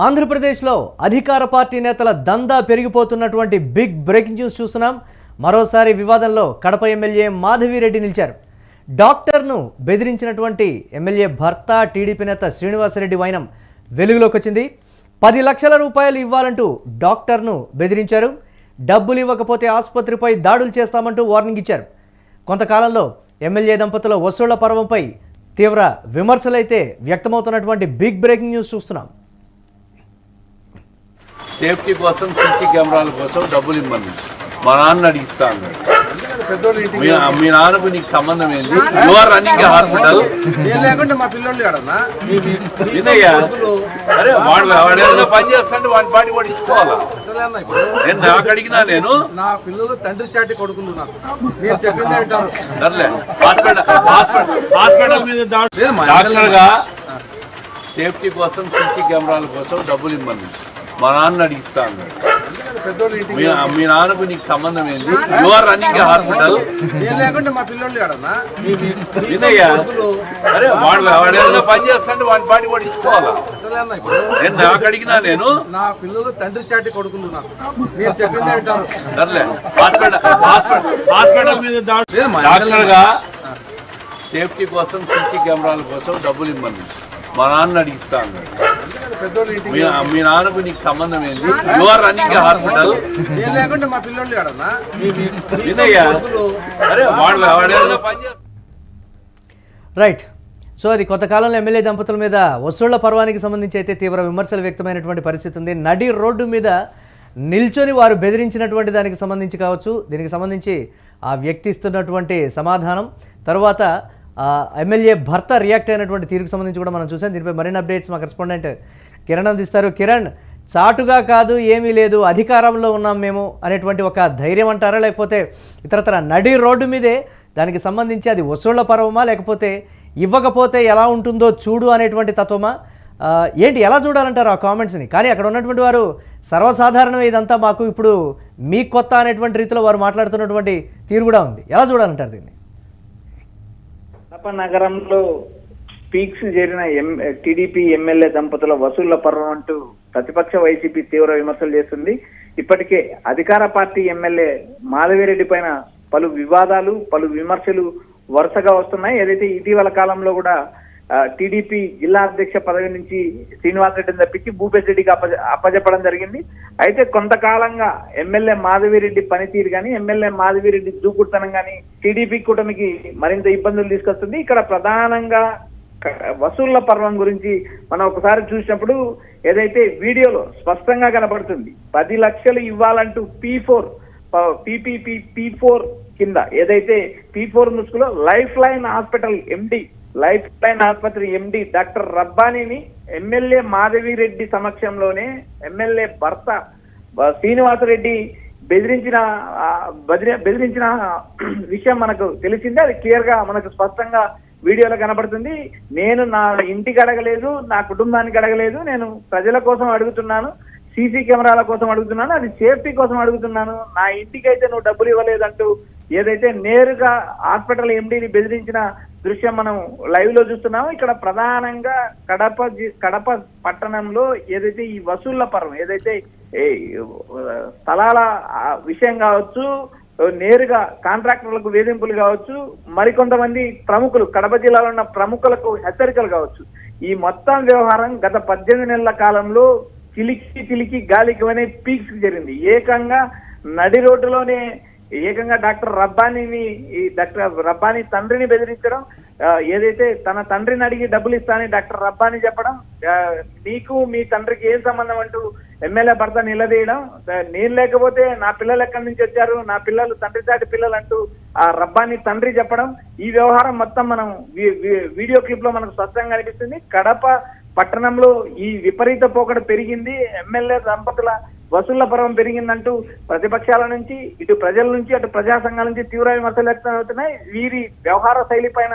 ఆంధ్రప్రదేశ్లో అధికార పార్టీ నేతల దందా పెరిగిపోతున్నటువంటి బిగ్ బ్రేకింగ్ న్యూస్ చూస్తున్నాం. మరోసారి వివాదంలో కడప ఎమ్మెల్యే మాధవిరెడ్డి నిలిచారు. డాక్టర్ను బెదిరించినటువంటి ఎమ్మెల్యే భర్త టీడీపీ నేత శ్రీనివాసరెడ్డి వైనం వెలుగులోకి వచ్చింది. 10 లక్షల రూపాయలు ఇవ్వాలంటూ డాక్టర్ను బెదిరించారు. డబ్బులు ఇవ్వకపోతే ఆసుపత్రిపై దాడులు చేస్తామంటూ వార్నింగ్ ఇచ్చారు. కొంతకాలంలో ఎమ్మెల్యే దంపతుల వసూళ్ల పర్వంపై తీవ్ర విమర్శలైతే వ్యక్తమవుతున్నటువంటి బిగ్ బ్రేకింగ్ న్యూస్ చూస్తున్నాం. సేఫ్టీ కోసం సీసీ కెమెరాల కోసం డబ్బులు ఇవ్వండి, మా నాన్న అడిగిస్తాను. మీ నాన్నకు నీకు సంబంధం ఏంటి? You are running hospital. ఇదయ్యా, అరే వాడు ఏదైనా పని చేస్తాంటే వాడి పాటి వాడు ఇచ్చుకోవాలా? నేను నాకు అడిగినా, నేను నా పిల్లలు తండ్రి చాటి కొడుకులు నేను చెప్పింది హాస్పిటల్ మీద డాక్టర్ గా సేఫ్టీ కోసం సీసీ కెమెరాల కోసం డబ్బులు ఇవ్వండి, మా నాన్న అడిగిస్తాను. మీ నాన్నకు నీకు సంబంధం ఏంటి? You are running hospital. ఇదయ్యా, అరే వాడు ఏదైనా పని చేస్తాంటే వాడి పాటి వాడు ఇచ్చుకోవాలా? నేను నాకు అడిగినా, నేను నా పిల్లలు తండ్రి చాటి కొడుకులు నేను చెప్పింది హాస్పిటల్ మీద డాక్టర్ గా సేఫ్టీ కోసం సీసీ కెమెరాల కోసం డబ్బులు ఇవ్వండి, మా నాన్న అడిగిస్తాను. మీ నాన్నకు నీకు సంబంధం ఏంటి? You are running hospital. ఇదయ్యా, అరే వాడు ఏదైనా పని చేస్తా. రైట్. సో అది కొంతకాలంలో ఎమ్మెల్యే దంపతుల మీద వసూళ్ల పర్వానికి సంబంధించి అయితే తీవ్ర విమర్శలు వ్యక్తమైనటువంటి పరిస్థితి ఉంది. నడి రోడ్డు మీద నిల్చొని వారు బెదిరించినటువంటి దానికి సంబంధించి కావచ్చు, దీనికి సంబంధించి ఆ వ్యక్తి ఇస్తున్నటువంటి సమాధానం, తర్వాత ఎమ్మెల్యే భర్త రియాక్ట్ అయినటువంటి తీరుకు సంబంధించి కూడా మనం చూసాం. దీనిపై మరిన్ని అప్డేట్స్ మా కరెస్పాండెంట్ కిరణ్ అందిస్తారు. కిరణ్, చాటుగా కాదు, ఏమీ లేదు, అధికారంలో ఉన్నాం మేము అనేటువంటి ఒక ధైర్యం అంటారా, లేకపోతే ఇతరతర నడి రోడ్డు మీదే దానికి సంబంధించి అది వసూళ్ల పర్వమా, లేకపోతే ఇవ్వకపోతే ఎలా ఉంటుందో చూడు అనేటువంటి తత్వమా, ఏంటి, ఎలా చూడాలంటారు ఆ కామెంట్స్ని? కానీ అక్కడ ఉన్నటువంటి వారు సర్వసాధారణం, ఇదంతా మాకు ఇప్పుడు మీ కొత్త అనేటువంటి రీతిలో వారు మాట్లాడుతున్నటువంటి తీరు కూడా ఉంది. ఎలా చూడాలంటారు దీన్ని? కడప నగరంలో పీక్స్ చేరిన టీడీపీ ఎమ్మెల్యే దంపతుల వసూళ్ల పర్వం అంటూ ప్రతిపక్ష వైసీపీ తీవ్ర విమర్శలు చేస్తుంది. ఇప్పటికే అధికార పార్టీ ఎమ్మెల్యే మాధవిరెడ్డి పైన పలు వివాదాలు, పలు విమర్శలు వరుసగా వస్తున్నాయి. ఏదైతే ఇటీవల కాలంలో కూడా టీడీపీ జిల్లా అధ్యక్ష పదవి నుంచి శ్రీనివాసరెడ్డిని తప్పించి భూపేశ్ రెడ్డికి అప్పజెప్పడం జరిగింది. అయితే కొంతకాలంగా ఎమ్మెల్యే మాధవిరెడ్డి పనితీరు కానీ, ఎమ్మెల్యే మాధవిరెడ్డి దూకుడుతనం కానీ టీడీపీ కూటమికి మరింత ఇబ్బందులు తీసుకొస్తుంది. ఇక్కడ ప్రధానంగా వసూళ్ల పర్వం గురించి మనం ఒకసారి చూసినప్పుడు ఏదైతే వీడియోలో స్పష్టంగా కనబడుతుంది, 10 లక్షలు ఇవ్వాలంటూ P4 కింద ఏదైతే P4 ముసుగులో లైఫ్ లైన్ ఆసుపత్రి ఎండి డాక్టర్ రబ్బానీని ఎమ్మెల్యే మాధవిరెడ్డి సమక్షంలోనే ఎమ్మెల్యే భర్త శ్రీనివాసరెడ్డి బెదిరించిన విషయం మనకు తెలిసిందే. అది క్లియర్ గా మనకు స్పష్టంగా వీడియోలో కనబడుతుంది. నేను నా ఇంటికి అడగలేదు, నా కుటుంబానికి అడగలేదు, నేను ప్రజల కోసం అడుగుతున్నాను, సీసీ కెమెరాల కోసం అడుగుతున్నాను, అది సేఫ్టీ కోసం అడుగుతున్నాను, నా ఇంటికి అయితే నువ్వు డబ్బులు ఇవ్వలేదంటూ ఏదైతే నేరుగా హాస్పిటల్ ఎండీని బెదిరించిన దృశ్యం మనం లైవ్ లో చూస్తున్నాము. ఇక్కడ ప్రధానంగా కడప పట్టణంలో ఏదైతే ఈ వసూళ్ల పర్వం, ఏదైతే స్థలాల విషయం కావచ్చు, నేరుగా కాంట్రాక్టర్లకు వేధింపులు కావచ్చు, మరికొంతమంది ప్రముఖులు, కడప జిల్లాలో ఉన్న ప్రముఖులకు హెచ్చరికలు కావచ్చు, ఈ మొత్తం వ్యవహారం గత 18 నెలల కాలంలో చిలికి గాలికి అనే పీక్స్ జరిగింది. ఏకంగా నడి రోడ్డులోనే ఏకంగా డాక్టర్ రబ్బానీ తండ్రిని బెదిరించడం, ఏదైతే తన తండ్రిని అడిగి డబ్బులు ఇస్తానని డాక్టర్ రబ్బానీ చెప్పడం, నీకు మీ తండ్రికి ఏం సంబంధం అంటూ ఎమ్మెల్యే భర్త నిలదీయడం, నేను లేకపోతే నా పిల్లలు ఎక్కడి నుంచి వచ్చారు, నా పిల్లలు తండ్రి చాటి పిల్లలు అంటూ ఆ రబ్బానీ తండ్రి చెప్పడం, ఈ వ్యవహారం మొత్తం మనం వీడియో క్లిప్ లో మనకు స్పష్టంగా కనిపిస్తుంది. కడప పట్టణంలో ఈ విపరీత పోకడ పెరిగింది, ఎమ్మెల్యే దంపతుల వసూళ్ల పర్వం పెరిగిందంటూ ప్రతిపక్షాల నుంచి, ఇటు ప్రజల నుంచి, అటు ప్రజా సంఘాల నుంచి తీవ్ర విమర్శలు వ్యక్తమవుతున్నాయి. వీరి వ్యవహార శైలి పైన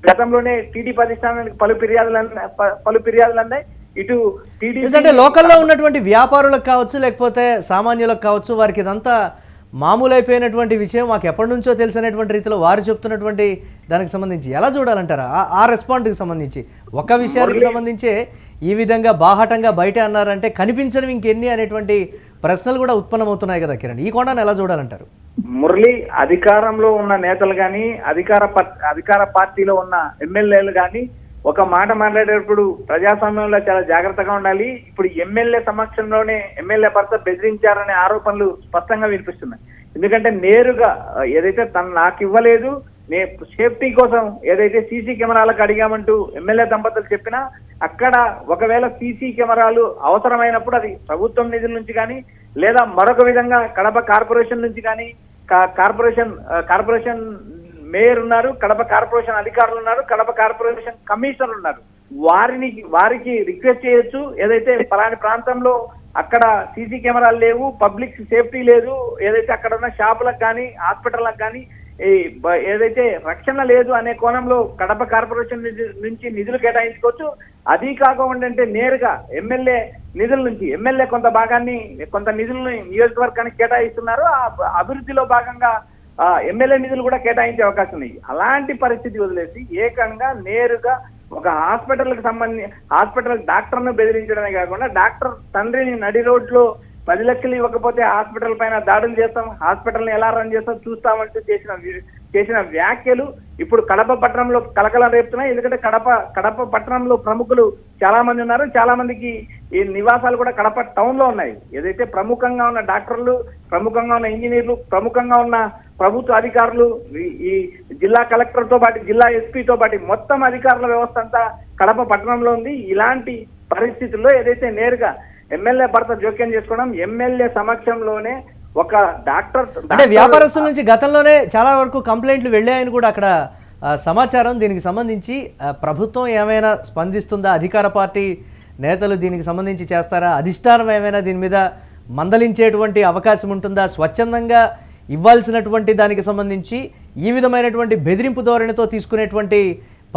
గతంలోనే టీడీపీ అధిష్టానానికి పలు ఫిర్యాదులు అన్నాయి. ఇటు టీడీపీ అంటే లోకల్లో ఉన్నటువంటి వ్యాపారులకు కావచ్చు, లేకపోతే సామాన్యులకు కావచ్చు, వారికి ఇదంతా మామూలు అయిపోయినటువంటి విషయం, మాకు ఎప్పటి నుంచో తెలిసినటువంటి రీతిలో వారు చెప్తున్నటువంటి దానికి సంబంధించి ఎలా చూడాలంటారా? ఆ రెస్పాండ్కి సంబంధించి ఒక విషయానికి సంబంధించి ఈ విధంగా బాహాటంగా బయట అన్నారంటే కనిపించనివి ఇంకెన్ని అనేటువంటి ప్రశ్నలు కూడా ఉత్పన్నమవుతున్నాయి కదా కిరణ్. ఈ కోణాన్ని ఎలా చూడాలంటారు? మురళి, అధికారంలో ఉన్న నేతలు కానీ అధికార పార్టీలో ఉన్న ఎమ్మెల్యేలు కానీ ఒక మాట మాట్లాడేటప్పుడు ప్రజాస్వామ్యంలో చాలా జాగ్రత్తగా ఉండాలి. ఇప్పుడు ఎమ్మెల్యే సమక్షంలోనే ఎమ్మెల్యే భర్త బెదిరించారనే ఆరోపణలు స్పష్టంగా వినిపిస్తున్నాయి. ఎందుకంటే నేరుగా ఏదైతే తను నాకు ఇవ్వలేదు, సేఫ్టీ కోసం ఏదైతే సీసీ కెమెరాలకు అడిగామంటూ ఎమ్మెల్యే దంపతులు చెప్పినా అక్కడ ఒకవేళ సీసీ కెమెరాలు అవసరమైనప్పుడు అది ప్రభుత్వం నిధుల నుంచి కానీ లేదా మరొక విధంగా కడప కార్పొరేషన్ నుంచి కానీ కార్పొరేషన్ మేయర్ ఉన్నారు, కడప కార్పొరేషన్ అధికారులు ఉన్నారు, కడప కార్పొరేషన్ కమిషనర్ ఉన్నారు. వారికి రిక్వెస్ట్ చేయొచ్చు. ఏదైతే పలాని ప్రాంతంలో అక్కడ సీసీ కెమెరాలు లేవు, పబ్లిక్ సేఫ్టీ లేదు, ఏదైతే అక్కడ ఉన్న షాపులకు కానీ హాస్పిటల్లకు కానీ ఏదైతే రక్షణ లేదు అనే కోణంలో కడప కార్పొరేషన్ నుంచి నిధులు కేటాయించుకోవచ్చు. అది కాకుండా నేరుగా ఎమ్మెల్యే నిధుల నుంచి ఎమ్మెల్యే కొంత నిధులను నియోజకవర్గానికి కేటాయిస్తున్నారు. ఆ అభివృద్ధిలో భాగంగా ఎమ్మెల్యే నిధులు కూడా కేటాయించే అవకాశం ఉన్నాయి. అలాంటి పరిస్థితి వదిలేసి ఏకంగా నేరుగా ఒక హాస్పిటల్ డాక్టర్ను బెదిరించడమే కాకుండా డాక్టర్ తండ్రిని నడి రోడ్లో 10 లక్షలు ఇవ్వకపోతే హాస్పిటల్ పైన దాడులు చేస్తాం, హాస్పిటల్ని ఎలా రన్ చేస్తాం చూస్తామంటూ చేసిన వ్యాఖ్యలు ఇప్పుడు కడప పట్టణంలో కలకలం రేపుతున్నాయి. ఎందుకంటే కడప పట్టణంలో ప్రముఖులు చాలా మంది ఉన్నారు. చాలా మందికి ఈ నివాసాలు కూడా కడప టౌన్ లో ఉన్నాయి. ఏదైతే ప్రముఖంగా ఉన్న డాక్టర్లు, ప్రముఖంగా ఉన్న ఇంజనీర్లు, ప్రముఖంగా ఉన్న ప్రభుత్వ అధికారులు, ఈ జిల్లా కలెక్టర్ తో పాటు జిల్లా ఎస్పీతో పాటు మొత్తం అధికారుల వ్యవస్థ అంతా కడప పట్టణంలో ఉంది. ఇలాంటి పరిస్థితుల్లో ఏదైతే నేరుగా ఎమ్మెల్యే భర్త జోక్యం చేసుకోవడం, ఎమ్మెల్యే సమక్షంలోనే ఒక డాక్టర్ అంటే వ్యాపారస్తుల నుంచి గతంలోనే చాలా వరకు కంప్లైంట్లు వెళ్ళాయని కూడా అక్కడ సమాచారం. దీనికి సంబంధించి ప్రభుత్వం ఏమైనా స్పందిస్తుందా? అధికార పార్టీ నేతలు దీనికి సంబంధించి చేస్తారా? అధిష్టానం ఏమైనా దీని మీద మందలించేటువంటి అవకాశం ఉంటుందా? స్వచ్ఛందంగా ఇవ్వాల్సినటువంటి దానికి సంబంధించి ఈ విధమైనటువంటి బెదిరింపు ధోరణితో తీసుకునేటువంటి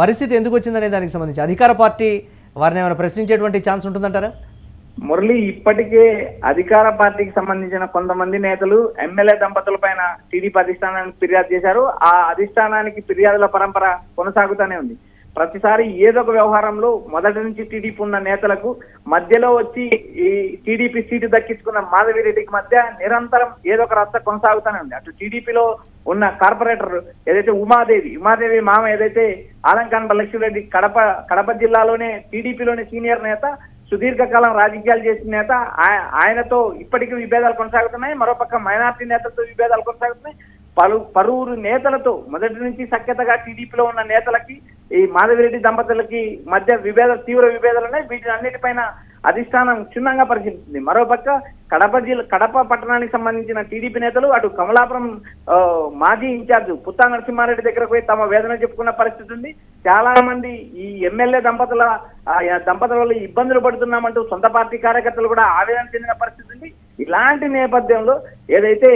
పరిస్థితి ఎందుకు వచ్చిందనే దానికి సంబంధించి అధికార పార్టీ వారిని ఏమైనా ప్రశ్నించేటువంటి ఛాన్స్ ఉంటుందంటారా? మురళి, ఇప్పటికే అధికార పార్టీకి సంబంధించిన కొంతమంది నేతలు ఎమ్మెల్యే దంపతుల పైన టీడీపీ అధిష్టానానికి ఫిర్యాదు చేశారు. ఆ అధిష్టానానికి ఫిర్యాదుల పరంపర కొనసాగుతూనే ఉంది. ప్రతిసారి ఏదో ఒక వ్యవహారంలో మొదటి నుంచి టీడీపీ ఉన్న నేతలకు మధ్యలో వచ్చి ఈ టీడీపీ సీటు దక్కించుకున్న మాధవిరెడ్డికి మధ్య నిరంతరం ఏదో ఒక రచ్చ కొనసాగుతూనే ఉంది. అటు టీడీపీలో ఉన్న కార్పొరేటర్ ఏదైతే ఉమాదేవి మామ ఏదైతే ఆలంకాన్ లక్ష్మీరెడ్డి కడప జిల్లాలోనే టీడీపీలోనే సీనియర్ నేత, సుదీర్ఘకాలం రాజకీయాలు చేసిన నేత, ఆయనతో ఇప్పటికీ విభేదాలు కొనసాగుతున్నాయి. మరోపక్క మైనార్టీ నేతలతో విభేదాలు కొనసాగుతున్నాయి. పలువురు నేతలతో మొదటి నుంచి సఖ్యతగా టీడీపీలో ఉన్న నేతలకి ఈ మాధవిరెడ్డి దంపతులకి మధ్య తీవ్ర విభేదాలు ఉన్నాయి. వీటిని అన్నిటిపైన అధిష్టానం క్షుణ్ణంగా పరిశీలిస్తుంది. మరోపక్క కడప పట్టణానికి సంబంధించిన టీడీపీ నేతలు అటు కమలాపురం మాజీ ఇన్ఛార్జ్ పుత్తా నరసింహారెడ్డి దగ్గరకు పోయి తమ వేదన చెప్పుకున్న పరిస్థితి ఉంది. చాలా మంది ఈ ఎమ్మెల్యే దంపతుల వల్ల ఇబ్బందులు పడుతున్నామంటూ సొంత పార్టీ కార్యకర్తలు కూడా ఆవేదన చెందిన పరిస్థితి ఉంది. ఇలాంటి నేపథ్యంలో ఏదైతే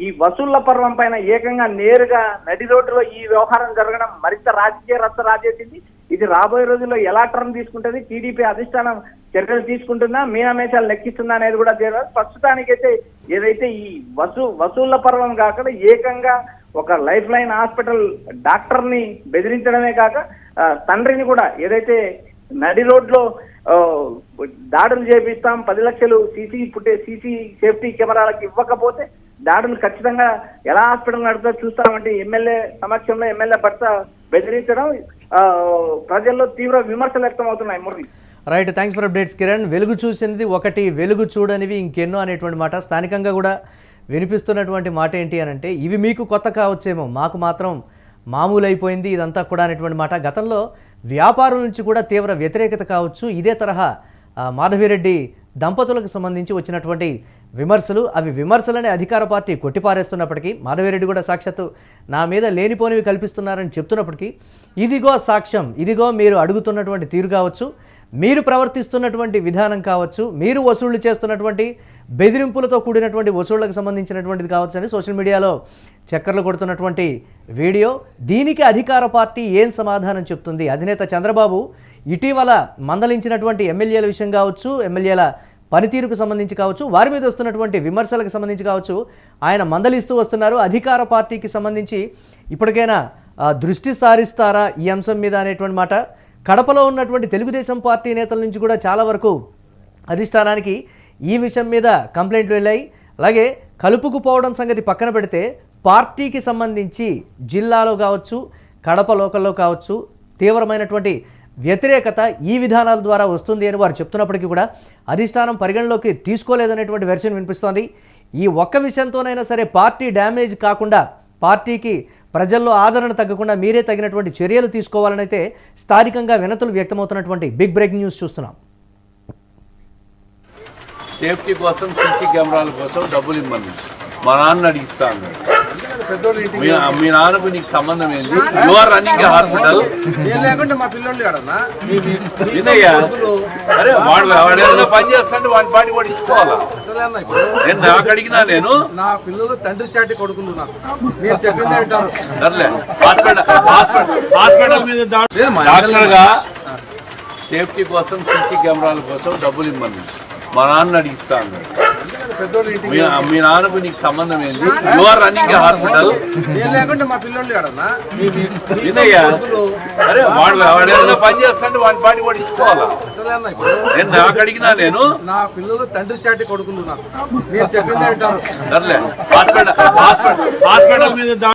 ఈ వసూళ్ల పర్వం పైన ఏకంగా నేరుగా నడి రోడ్డులో ఈ వ్యవహారం జరగడం మరింత రాజకీయ రచ్చ రాజేసింది. ఇది రాబోయే రోజుల్లో ఎలా టర్న్ తీసుకుంటుంది, టీడీపీ అధిష్టానం చర్యలు తీసుకుంటుందా, మీనమేషాలు లెక్కిస్తుందా అనేది కూడా తెలియదు. ప్రస్తుతానికైతే ఏదైతే ఈ వసూళ్ల పర్వం కాకుండా ఏకంగా ఒక లైఫ్ లైన్ హాస్పిటల్ డాక్టర్ ని బెదిరించడమే కాక తండ్రిని కూడా ఏదైతే నడి రోడ్లో దాడులు చేపిస్తాం, 10 లక్షలు సీసీ సేఫ్టీ కెమెరాలకు ఇవ్వకపోతే దాడులు ఖచ్చితంగా ఎలా హాస్పిటల్ నడుపుతో చూస్తామంటే ఎమ్మెల్యే సమక్షంలో ఎమ్మెల్యే భర్త బెదిరించడం ప్రజల్లో తీవ్ర విమర్శలు వ్యక్తమవుతున్నాయి. Murali, right, thanks for updates Kiran. వెలుగు చూసినది ఒకటి, వెలుగు చూడనివి ఇంకెన్నో అనేటువంటి మాట స్థానికంగా కూడా వినిపిస్తున్నటువంటి మాట ఏంటి అని అంటే, ఇవి మీకు కొత్త కావచ్చేమో, మాకు మాత్రం మామూలు అయిపోయింది ఇదంతా కూడా అనేటువంటి మాట. గతంలో వ్యాపారం నుంచి కూడా తీవ్ర వ్యతిరేకత కావచ్చు. ఇదే తరహా మాధవిరెడ్డి దంపతులకు సంబంధించి వచ్చినటువంటి విమర్శలు, అవి విమర్శలని అధికార పార్టీ కొట్టిపారేస్తున్నప్పటికీ, మాధవిరెడ్డి కూడా సాక్షాత్తు నా మీద లేనిపోనివి కల్పిస్తున్నారని చెప్తున్నప్పటికీ, ఇదిగో సాక్ష్యం, ఇదిగో మీరు అడుగుతున్నటువంటి తీరు కావచ్చు, మీరు ప్రవర్తిస్తున్నటువంటి విధానం కావచ్చు, మీరు వసూళ్లు చేస్తున్నటువంటి బెదిరింపులతో కూడినటువంటి వసూళ్లకు సంబంధించినటువంటిది కావచ్చు అని సోషల్ మీడియాలో చక్కర్లు కొడుతున్నటువంటి వీడియో. దీనికి అధికార పార్టీ ఏం సమాధానం చెప్తుంది? అధినేత చంద్రబాబు ఇటీవల మందలించినటువంటి ఎమ్మెల్యేల విషయం కావచ్చు, ఎమ్మెల్యేల పనితీరుకు సంబంధించి కావచ్చు, వారి మీద వస్తున్నటువంటి విమర్శలకు సంబంధించి కావచ్చు, ఆయన మందలిస్తూ వస్తున్నారు. అధికార పార్టీకి సంబంధించి ఇప్పటికైనా దృష్టి సారిస్తారా ఈ అంశం మీద అనేటువంటి మాట కడపలో ఉన్నటువంటి తెలుగుదేశం పార్టీ నేతల నుంచి కూడా చాలా వరకు అధిష్టానానికి ఈ విషయం మీద కంప్లైంట్లు వెళ్ళాయి. అలాగే కలుపుకుపోవడం సంగతి పక్కన పెడితే పార్టీకి సంబంధించి జిల్లాలో కావచ్చు, కడప లోకల్లో కావచ్చు తీవ్రమైనటువంటి వ్యతిరేకత ఈ విధానాల ద్వారా వస్తుంది అని వారు చెప్తున్నప్పటికీ కూడా అధిష్టానం పరిగణలోకి తీసుకోలేదనేటువంటి వెర్షన్ వినిపిస్తోంది. ఈ ఒక్క విషయంతోనైనా సరే పార్టీ డ్యామేజ్ కాకుండా, పార్టీకి ప్రజల్లో ఆదరణ తగ్గకుండా మీరే తగినటువంటి చర్యలు తీసుకోవాలని అయితే స్థానికంగా వినతులు వ్యక్తమవుతున్నటువంటి బిగ్ బ్రేకింగ్ న్యూస్ చూస్తున్నాం. సేఫ్టీ కోసం సీసీ కెమెరాల కోసం డబ్బులు ఇమ్మని మా నాన్న అడిగిస్తా అన్నాడు. మీ నాన్నకు నీకు సంబంధం ఏంటి? You are running a hospital. నేను లేకుంటే మా పిల్లలు కాడన్నా ఇదయ్యా, అరే వాడు ఏదైనా పని చేస్తాంటే వాడి పాటి కూడా ఇచ్చుకోవాలా? నేను నాకు అడిగినా, నేను నా పిల్లలు తండ్రి చాటి కొడుకులు నాకు. మీరు చెప్పింది వింటాను. సర్లే, హాస్పిటల్ మీద డాక్టర్ గా సేఫ్టీ కోసం సీసీ కెమెరాల కోసం డబ్బులు ఇమ్మని మా నాన్న అడిగిస్తా అన్నాడు. మీ నాన్నకు నీకు సంబంధం ఏంటి? You are running a hospital. నేను లేకుంటే మా పిల్లలు కాడన్నా ఇదయ్యా, అరే వాడు ఏదైనా పని చేస్తాంటే వాడి పాటి కూడా ఇచ్చుకోవాలా? నేను నాకు అడిగినా, నేను నా పిల్లలు తండ్రి చాటి కొడుకులు నాకు. మీరు చెప్పింది వింటాను. సర్లే, హాస్పిటల్ మీద